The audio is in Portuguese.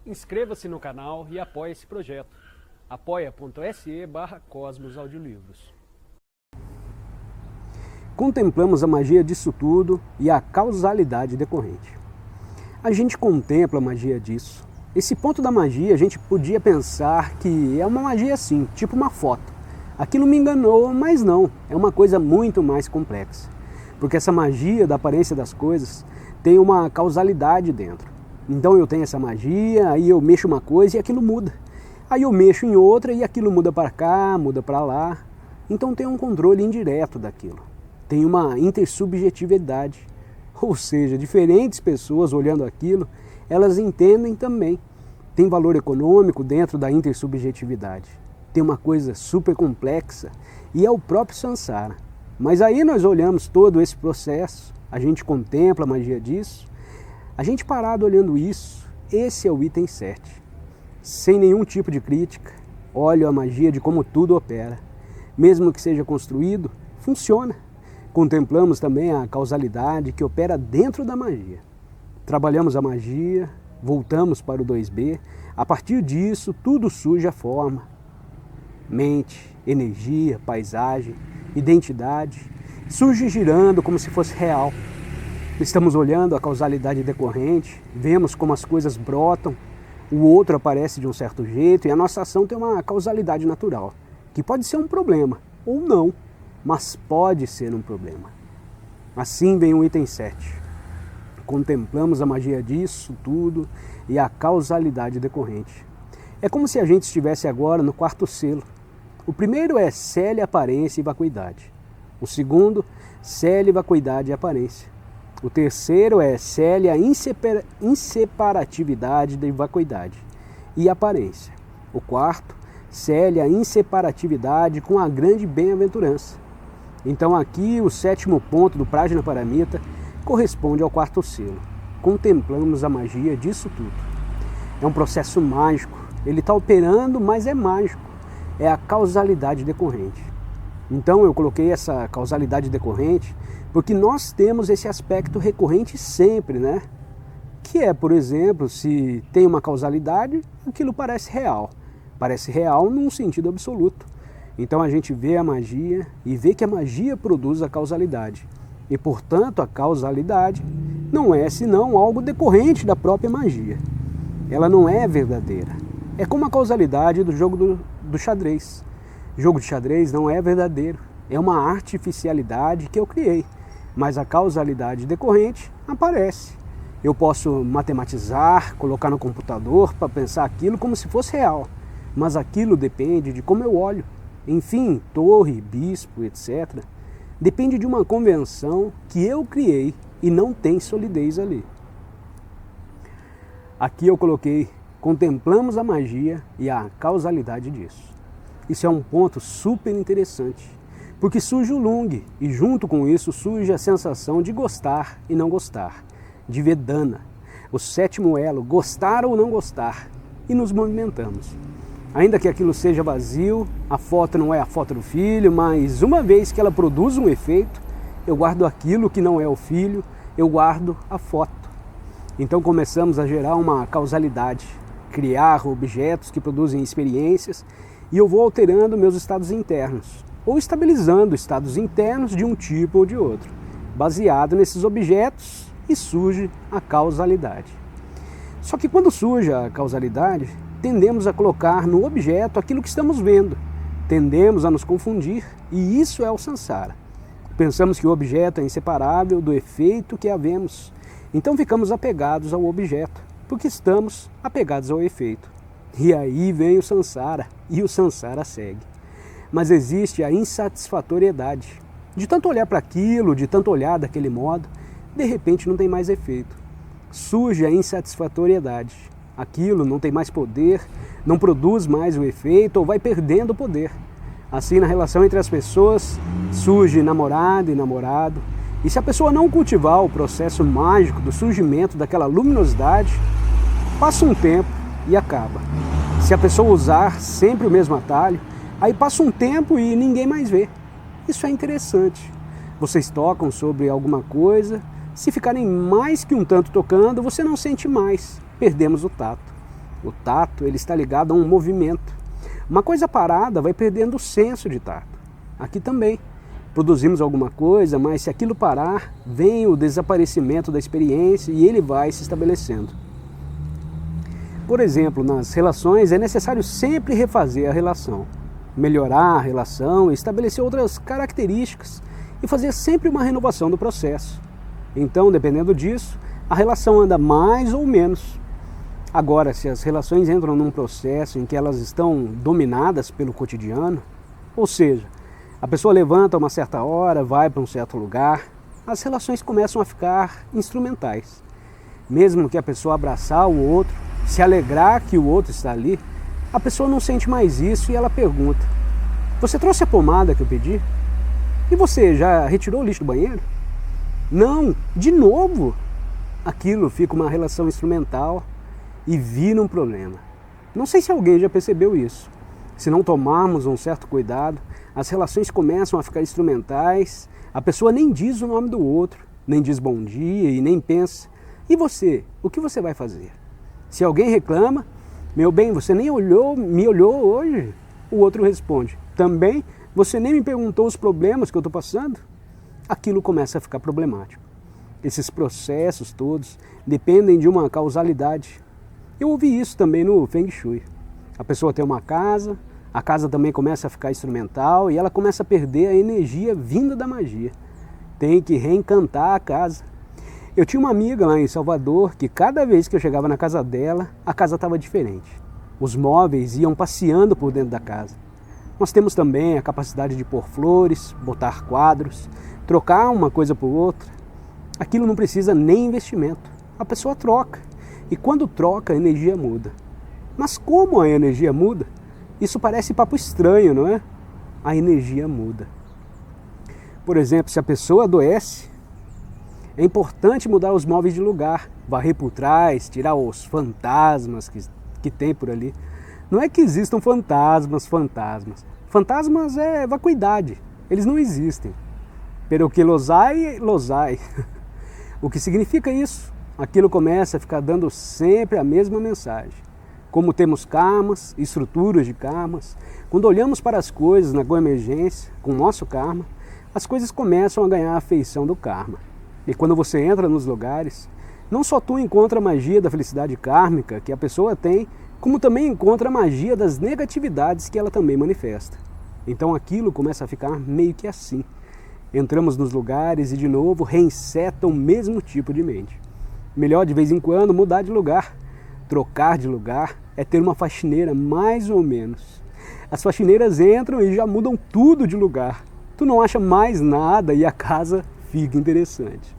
Inscreva-se no canal e apoie esse projeto. apoia.se/Cosmos Audiolivros. Contemplamos a magia disso tudo e a causalidade decorrente. A gente contempla a magia disso. Esse ponto da magia a gente podia pensar que é uma magia assim, tipo uma foto. Aquilo me enganou, mas não, é uma coisa muito mais complexa. Porque essa magia da aparência das coisas tem uma causalidade dentro. Então eu tenho essa magia, aí eu mexo uma coisa e aquilo muda. Aí eu mexo em outra e aquilo muda para cá, muda para lá. Então tem um controle indireto daquilo. Tem uma intersubjetividade. Ou seja, diferentes pessoas olhando aquilo, elas entendem também. Tem valor econômico dentro da intersubjetividade. Tem uma coisa super complexa e é o próprio Sansara. Mas aí nós olhamos todo esse processo, a gente contempla a magia disso, a gente parado olhando isso, esse é o item 7. Sem nenhum tipo de crítica, olho a magia de como tudo opera. Mesmo que seja construído, funciona. Contemplamos também a causalidade que opera dentro da magia. Trabalhamos a magia, voltamos para o 2B, a partir disso tudo surge a forma. Mente, energia, paisagem, identidade, surge girando como se fosse real. Estamos olhando a causalidade decorrente, vemos como as coisas brotam, o outro aparece de um certo jeito e a nossa ação tem uma causalidade natural, que pode ser um problema ou não, mas pode ser um problema. Assim vem o item 7. Contemplamos a magia disso tudo e a causalidade decorrente. É como se a gente estivesse agora no quarto selo. O primeiro é cele, aparência e vacuidade. O segundo, cele, vacuidade e aparência. O terceiro é cele, a inseparatividade da vacuidade e aparência. O quarto, cele, a inseparatividade com a grande bem-aventurança. Então aqui o 7º ponto do Prajnaparamita corresponde ao quarto selo. Contemplamos a magia disso tudo. É um processo mágico. Ele está operando, mas é mágico. É a causalidade decorrente. Então eu coloquei essa causalidade decorrente porque nós temos esse aspecto recorrente sempre, né? Que é, por exemplo, se tem uma causalidade, aquilo parece real. Parece real num sentido absoluto. Então a gente vê a magia e vê que a magia produz a causalidade. E, portanto, a causalidade não é senão algo decorrente da própria magia. Ela não é verdadeira. É como a causalidade do jogo do xadrez. O jogo de xadrez não é verdadeiro. É uma artificialidade que eu criei. Mas a causalidade decorrente aparece. Eu posso matematizar, colocar no computador para pensar aquilo como se fosse real. Mas aquilo depende de como eu olho. Enfim, torre, bispo, etc. Depende de uma convenção que eu criei e não tem solidez ali. Aqui eu coloquei, contemplamos a magia e a causalidade disso. Isso é um ponto super interessante, porque surge o Lung e junto com isso surge a sensação de gostar e não gostar, de Vedana, o 7º elo, gostar ou não gostar, e nos movimentamos. Ainda que aquilo seja vazio, a foto não é a foto do filho, mas uma vez que ela produz um efeito, eu guardo aquilo que não é o filho, eu guardo a foto. Então começamos a gerar uma causalidade, criar objetos que produzem experiências e eu vou alterando meus estados internos, ou estabilizando estados internos de um tipo ou de outro, baseado nesses objetos e surge a causalidade. Só que quando surge a causalidade, tendemos a colocar no objeto aquilo que estamos vendo. Tendemos a nos confundir e isso é o Sansara. Pensamos que o objeto é inseparável do efeito que havemos. Então ficamos apegados ao objeto, porque estamos apegados ao efeito. E aí vem o Sansara e o Sansara segue. Mas existe a insatisfatoriedade. De tanto olhar para aquilo, de tanto olhar daquele modo, de repente não tem mais efeito. Surge a insatisfatoriedade. Aquilo não tem mais poder, não produz mais o efeito ou vai perdendo o poder. Assim, na relação entre as pessoas, surge namorado e namorado. E se a pessoa não cultivar o processo mágico do surgimento daquela luminosidade, passa um tempo e acaba. Se a pessoa usar sempre o mesmo atalho, aí passa um tempo e ninguém mais vê. Isso é interessante. Vocês tocam sobre alguma coisa, se ficarem mais que um tanto tocando, você não sente mais. Perdemos o tato. O tato, ele está ligado a um movimento. Uma coisa parada vai perdendo o senso de tato. Aqui também. Produzimos alguma coisa, mas se aquilo parar, vem o desaparecimento da experiência e ele vai se estabelecendo. Por exemplo, nas relações é necessário sempre refazer a relação, melhorar a relação, estabelecer outras características e fazer sempre uma renovação do processo. Então, dependendo disso, a relação anda mais ou menos. Agora, se as relações entram num processo em que elas estão dominadas pelo cotidiano, ou seja, a pessoa levanta a uma certa hora, vai para um certo lugar, as relações começam a ficar instrumentais. Mesmo que a pessoa abraçar o outro, se alegrar que o outro está ali, a pessoa não sente mais isso e ela pergunta: você trouxe a pomada que eu pedi? E você já retirou o lixo do banheiro? Não, de novo! Aquilo fica uma relação instrumental e vira um problema. Não sei se alguém já percebeu isso. Se não tomarmos um certo cuidado, as relações começam a ficar instrumentais, a pessoa nem diz o nome do outro, nem diz bom dia e nem pensa: e você, o que você vai fazer? Se alguém reclama: meu bem, você nem me olhou hoje? O outro responde: também, você nem me perguntou os problemas que eu estou passando? Aquilo começa a ficar problemático. Esses processos todos dependem de uma causalidade. Eu ouvi isso também no Feng Shui. A pessoa tem uma casa, a casa também começa a ficar instrumental e ela começa a perder a energia vinda da magia. Tem que reencantar a casa. Eu tinha uma amiga lá em Salvador que cada vez que eu chegava na casa dela, a casa estava diferente. Os móveis iam passeando por dentro da casa. Nós temos também a capacidade de pôr flores, botar quadros, trocar uma coisa por outra. Aquilo não precisa nem investimento. A pessoa troca. E quando troca, a energia muda. Mas como a energia muda? Isso parece papo estranho, não é? A energia muda. Por exemplo, se a pessoa adoece, é importante mudar os móveis de lugar, varrer por trás, tirar os fantasmas que tem por ali. Não é que existam fantasmas. Fantasmas é vacuidade, eles não existem. Pero que los hay, los hay. O que significa isso? Aquilo começa a ficar dando sempre a mesma mensagem. Como temos karmas, estruturas de karmas, quando olhamos para as coisas na emergência, com o nosso karma, as coisas começam a ganhar a feição do karma. E quando você entra nos lugares, não só tu encontra a magia da felicidade kármica que a pessoa tem, como também encontra a magia das negatividades que ela também manifesta. Então aquilo começa a ficar meio que assim. Entramos nos lugares e de novo reinseta o mesmo tipo de mente. Melhor de vez em quando mudar de lugar. Trocar de lugar é ter uma faxineira mais ou menos. As faxineiras entram e já mudam tudo de lugar. Tu não acha mais nada e a casa fica interessante.